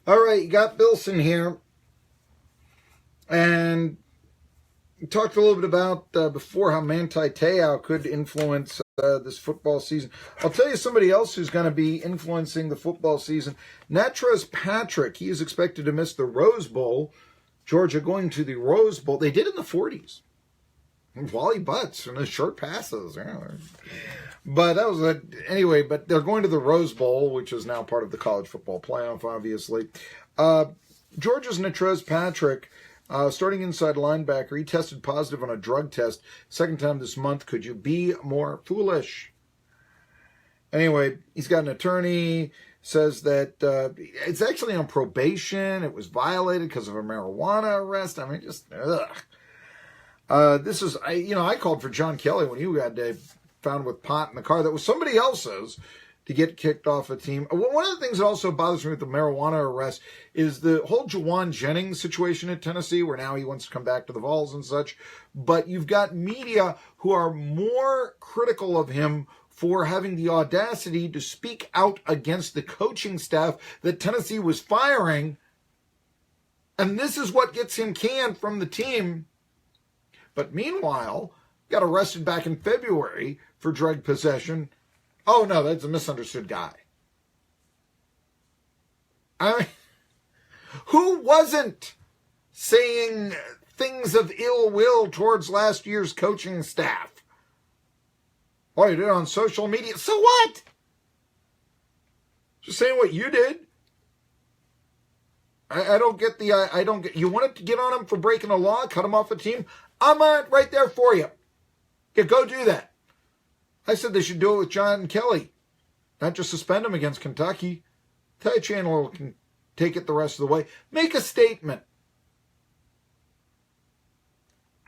All right, you got Billson here. And we talked a little bit about before how Manti Te'o could influence this football season. I'll tell you somebody else who's going to be influencing the football season. Natrez Patrick, he is expected to miss the Rose Bowl. Georgia going to the Rose Bowl. They did in the 40s. Wally Butts and his short passes. Yeah. But that was anyway, but they're going to the Rose Bowl, which is now part of the college football playoff, obviously. Georgia's Natrez Patrick, starting inside linebacker, he tested positive on a drug test. Second time this month. Could you be more foolish? Anyway, he's got an attorney, says that it's actually on probation. It was violated because of a marijuana arrest. I mean, just, ugh. This is, I called for John Kelly when he got found with pot in the car that was somebody else's to get kicked off a team. One of the things that also bothers me with the marijuana arrest is the whole Juaun Jennings situation at Tennessee, where now he wants to come back to the Vols and such. But you've got media who are more critical of him for having the audacity to speak out against the coaching staff that Tennessee was firing. And this is what gets him canned from the team. But meanwhile, got arrested back in February for drug possession. Oh, no, that's a misunderstood guy. I mean, who wasn't saying things of ill will towards last year's coaching staff? Oh, you did it on social media. So what? Just saying what you did. I don't get you wanted to get on him for breaking the law, cut him off the team. I'm right there for you. Yeah, go do that. I said they should do it with John Kelly, not just suspend him against Kentucky. Ty Chandler can take it the rest of the way. Make a statement.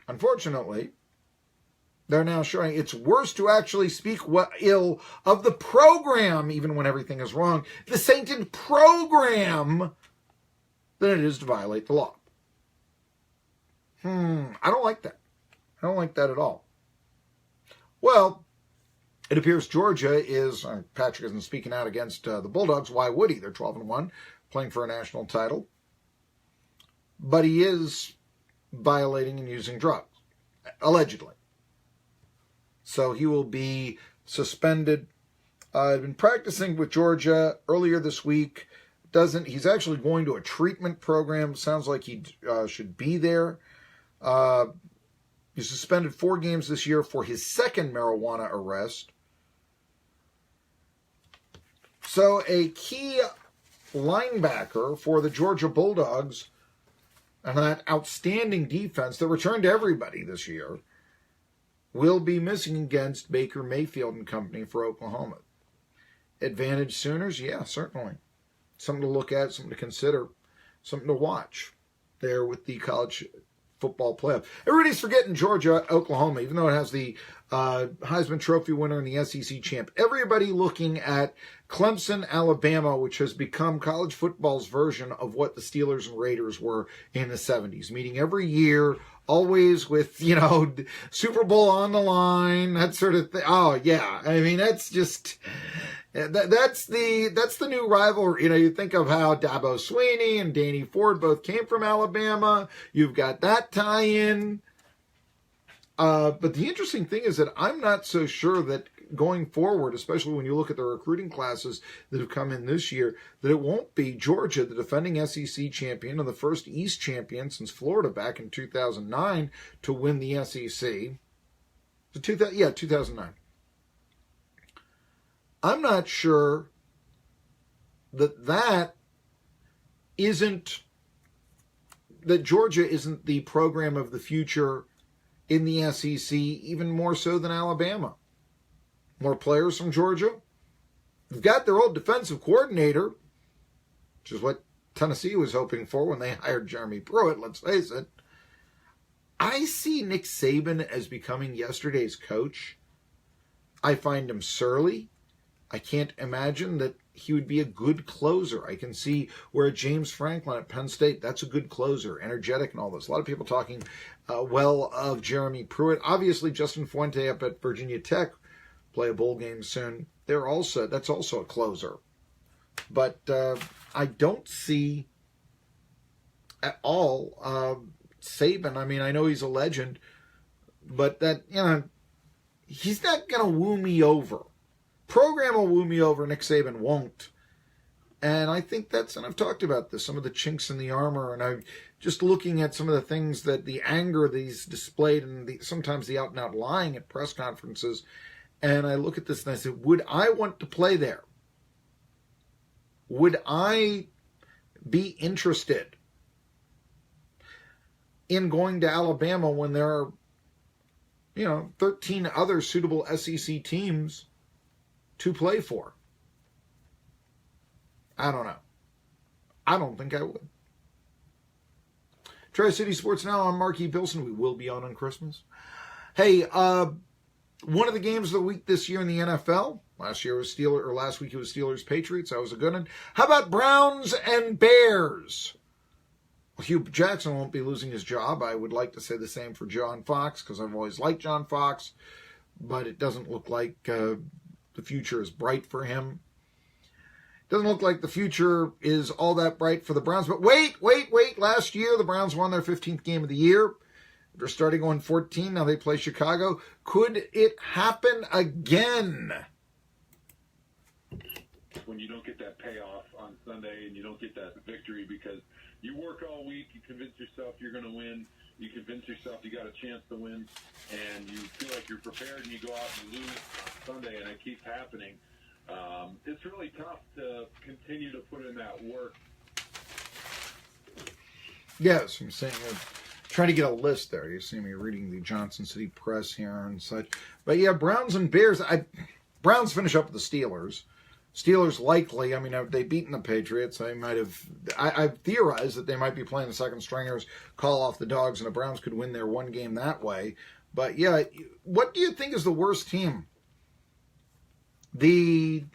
Unfortunately, they're now showing it's worse to actually speak ill of the program, even when everything is wrong, the sainted program, than it is to violate the law. I don't like that. I don't like that at all. Well, it appears Georgia is, Patrick isn't speaking out against the Bulldogs. Why would he? They're 12-1, playing for a national title. But he is violating and using drugs, allegedly. So he will be suspended. I've been practicing with Georgia earlier this week. He's actually going to a treatment program. Sounds like he should be there. He's suspended 4 games this year for his second marijuana arrest. So a key linebacker for the Georgia Bulldogs and that outstanding defense that returned everybody this year will be missing against Baker Mayfield and company for Oklahoma. Advantage Sooners? Yeah, certainly. Something to look at, something to consider, something to watch there with the college football playoff. Everybody's forgetting Georgia, Oklahoma, even though it has the Heisman Trophy winner and the SEC champ. Everybody looking at Clemson, Alabama, which has become college football's version of what the Steelers and Raiders were in the 70s. Meeting every year, always with, Super Bowl on the line, that sort of thing. Oh, yeah. I mean, that's just... That's the new rivalry. You think of how Dabo Swinney and Danny Ford both came from Alabama. You've got that tie-in. But the interesting thing is that I'm not so sure that going forward, especially when you look at the recruiting classes that have come in this year, that it won't be Georgia, the defending SEC champion and the first East champion since Florida back in 2009 to win the SEC. 2009. I'm not sure that Georgia isn't the program of the future in the SEC, even more so than Alabama. More players from Georgia. They've got their old defensive coordinator, which is what Tennessee was hoping for when they hired Jeremy Pruitt, let's face it. I see Nick Saban as becoming yesterday's coach. I find him surly. I can't imagine that he would be a good closer. I can see where James Franklin at Penn State, that's a good closer, energetic and all this. A lot of people talking well of Jeremy Pruitt. Obviously, Justin Fuente up at Virginia Tech, play a bowl game soon. That's also a closer. But I don't see at all Saban. I mean, I know he's a legend, but that, he's not going to woo me over. Program will woo me over. Nick Saban won't. And I think and I've talked about this, some of the chinks in the armor, and I'm just looking at some of the things that the anger that he's displayed and sometimes the out and out lying at press conferences. And I look at this and I say, would I want to play there? Would I be interested in going to Alabama when there are, 13 other suitable SEC teams to play for? I don't know. I don't think I would. Tri-City Sports Now, I'm Marky Billson. We will be on Christmas. Hey, one of the games of the week this year in the NFL, last week it was Steelers-Patriots. That was a good one. How about Browns and Bears? Well, Hugh Jackson won't be losing his job. I would like to say the same for John Fox, because I've always liked John Fox, but it doesn't look like the future is bright for him. Doesn't look like the future is all that bright for the Browns. But wait. Last year, the Browns won their 15th game of the year. They're starting 0-14. Now they play Chicago. Could it happen again? When you don't get that payoff on Sunday and you don't get that victory because you work all week, you convince yourself you're going to win, you convince yourself you got a chance to win, and you feel like you're prepared, and you go out and lose on Sunday, and it keeps happening. It's really tough to continue to put in that work. Yes, I'm saying, trying to get a list there. You see me reading the Johnson City Press here and such. But yeah, Browns and Bears. Browns finish up with the Steelers. Steelers likely, if they've beaten the Patriots, I've theorized that they might be playing the second stringers, call off the dogs, and the Browns could win their one game that way. But yeah, what do you think is the worst team? The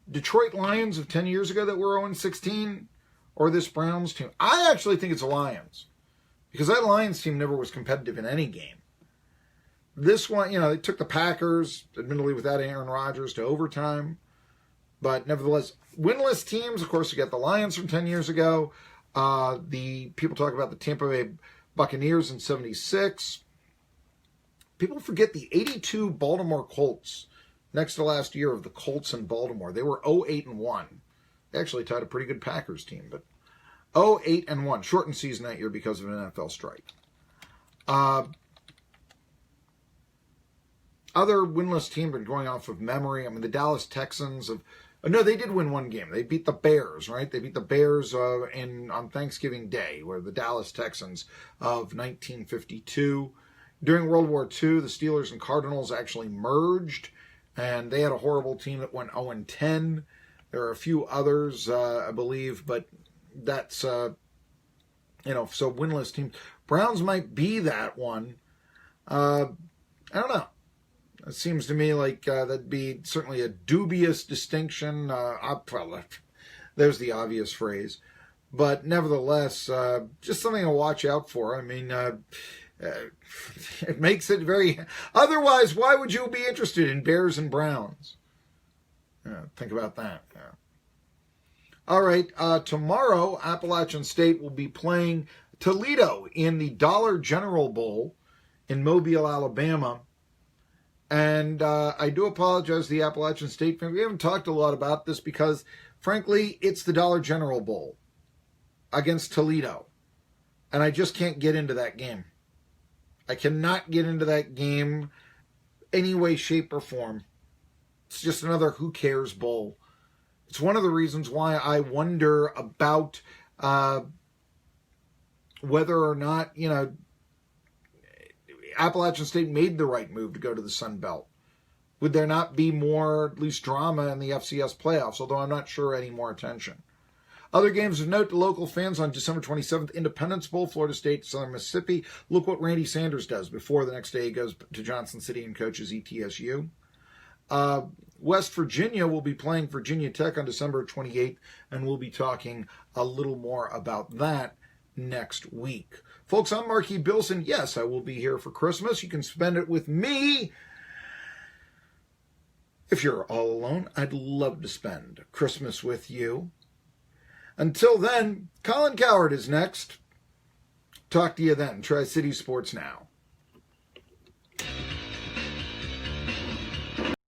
Detroit Lions of 10 years ago that were 0-16, or this Browns team? I actually think it's the Lions, because that Lions team never was competitive in any game. This one, they took the Packers, admittedly without Aaron Rodgers, to overtime. But nevertheless, winless teams, of course, you got the Lions from 10 years ago. The people talk about the Tampa Bay Buccaneers in 76. People forget the 82 Baltimore Colts. Next to last year of the Colts in Baltimore. They were 0-8-1. They actually tied a pretty good Packers team, but 0-8-1. Shortened season that year because of an NFL strike. Other winless teams are going off of memory. The Dallas Texans no, they did win one game. They beat the Bears, right? They beat the Bears on Thanksgiving Day, where the Dallas Texans of 1952. During World War II, the Steelers and Cardinals actually merged. And they had a horrible team that went 0-10. There are a few others, I believe, but that's, so winless teams. Browns might be that one. I don't know. It seems to me like that'd be certainly a dubious distinction. There's the obvious phrase. But nevertheless, just something to watch out for. It makes it very... Otherwise, why would you be interested in Bears and Browns? Think about that. Yeah. All right, tomorrow, Appalachian State will be playing Toledo in the Dollar General Bowl in Mobile, Alabama. And I do apologize to the Appalachian State fans. We haven't talked a lot about this because, frankly, it's the Dollar General Bowl against Toledo. And I just can't get into that game. I cannot get into that game any way, shape, or form. It's just another who cares bowl. It's one of the reasons why I wonder about whether or not, Appalachian State made the right move to go to the Sun Belt. Would there not be more, at least drama in the FCS playoffs, although I'm not sure any more attention. Other games of note to local fans on December 27th, Independence Bowl, Florida State, Southern Mississippi. Look what Randy Sanders does before the next day he goes to Johnson City and coaches ETSU. West Virginia will be playing Virginia Tech on December 28th, and we'll be talking a little more about that next week. Folks, I'm Marky Billson. Yes, I will be here for Christmas. You can spend it with me If you're all alone, I'd love to spend Christmas with you. Until then, Colin Cowherd is next. Talk to you then. Tri-City Sports Now.